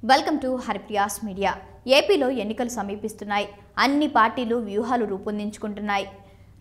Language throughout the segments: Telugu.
Welcome to Haripriya's media. ఏపీలో ఎన్నికలు సమీపిస్తున్నాయి. అన్ని పార్టీలు వ్యూహాలు రూపొందించుకుంటున్నాయి.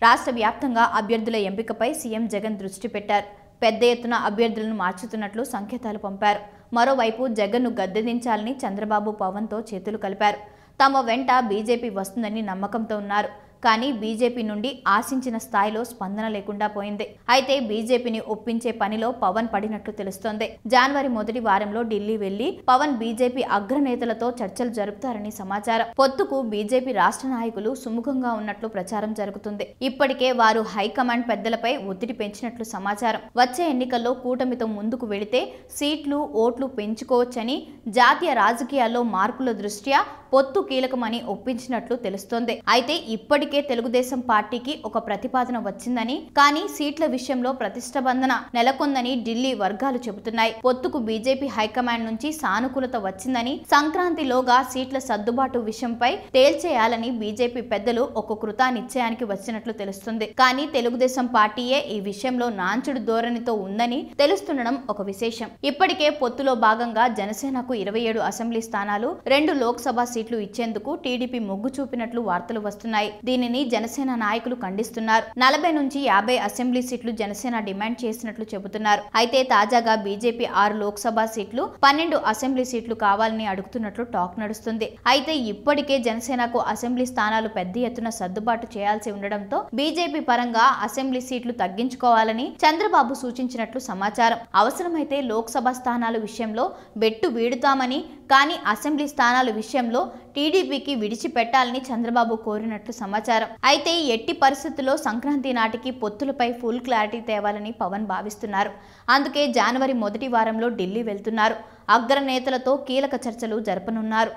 రాష్ట్ర వ్యాప్తంగా అభ్యర్థుల ఎంపికపై సీఎం జగన్ దృష్టి పెట్టారు. పెద్ద ఎత్తున అభ్యర్థులను మార్చుతున్నట్లు సంకేతాలు పంపారు. మరోవైపు జగన్ను గద్దెదించాలని చంద్రబాబు పవన్తో చేతులు కలిపారు. తమ వెంట బీజేపీ వస్తుందని నమ్మకంతో ఉన్నారు. కానీ బీజేపీ నుండి ఆశించిన స్థాయిలో స్పందన లేకుండా పోయింది. అయితే బీజేపీని ఒప్పించే పనిలో పవన్ పడినట్లు తెలుస్తోంది. జనవరి మొదటి వారంలో ఢిల్లీ వెళ్లి పవన్ బీజేపీ అగ్రనేతలతో చర్చలు జరుపుతారని సమాచారం. పొత్తుకు బీజేపీ రాష్ట్ర నాయకులు సుముఖంగా ఉన్నట్లు ప్రచారం జరుగుతుంది. ఇప్పటికే వారు హైకమాండ్ పెద్దలపై ఒత్తిడి పెంచినట్లు సమాచారం. వచ్చే ఎన్నికల్లో కూటమితో ముందుకు వెళితే సీట్లు, ఓట్లు పెంచుకోవచ్చని, జాతీయ రాజకీయాల్లో మార్పుల దృష్ట్యా పొత్తు కీలకమని ఒప్పించినట్లు తెలుస్తోంది. అయితే ఇప్పటికే తెలుగుదేశం పార్టీకి ఒక ప్రతిపాదన వచ్చిందని, కానీ సీట్ల విషయంలో ప్రతిష్టబంధన నెలకొందని ఢిల్లీ వర్గాలు చెబుతున్నాయి. పొత్తుకు బీజేపీ హైకమాండ్ నుంచి సానుకూలత వచ్చిందని, సంక్రాంతిలోగా సీట్ల సర్దుబాటు విషయంపై తేల్చేయాలని బీజేపీ పెద్దలు ఒక కృత నిశ్చయానికి వచ్చినట్లు తెలుస్తుంది. కానీ తెలుగుదేశం పార్టీయే ఈ విషయంలో నాంచుడు ధోరణితో ఉందని తెలుస్తుండడం ఒక విశేషం. ఇప్పటికే పొత్తులో భాగంగా జనసేనకు 27 అసెంబ్లీ స్థానాలు, 2 లోక్సభ సీట్లు ఇచ్చేందుకు టీడీపీ మొగ్గు చూపినట్లు వార్తలు వస్తున్నాయి. దీనిని జనసేన నాయకులు ఖండిస్తున్నారు. 40 నుంచి 50 అసెంబ్లీ సీట్లు జనసేన డిమాండ్ చేసినట్లు చెబుతున్నారు. అయితే తాజాగా బీజేపీ 6 లోక్సభ సీట్లు, 12 అసెంబ్లీ సీట్లు కావాలని అడుగుతున్నట్లు టాక్ నడుస్తుంది. అయితే ఇప్పటికే జనసేనకు అసెంబ్లీ స్థానాలు పెద్ద ఎత్తున సర్దుబాటు చేయాల్సి ఉండడంతో బీజేపీ పరంగా అసెంబ్లీ సీట్లు తగ్గించుకోవాలని చంద్రబాబు సూచించినట్లు సమాచారం. అవసరమైతే లోక్సభ స్థానాల విషయంలో బెట్టు వీడుతామని, కానీ అసెంబ్లీ స్థానాల విషయంలో టీడీపీకి విడిచిపెట్టాలని చంద్రబాబు కోరినట్లు సమాచారం. అయితే ఎట్టి పరిస్థితుల్లో సంక్రాంతి నాటికి పొత్తులపై ఫుల్ క్లారిటీ తేవాలని పవన్ భావిస్తున్నారు. అందుకే జనవరి మొదటి వారంలో ఢిల్లీ వెళ్తున్నారు. అగ్రనేతలతో కీలక చర్చలు జరపనున్నారు.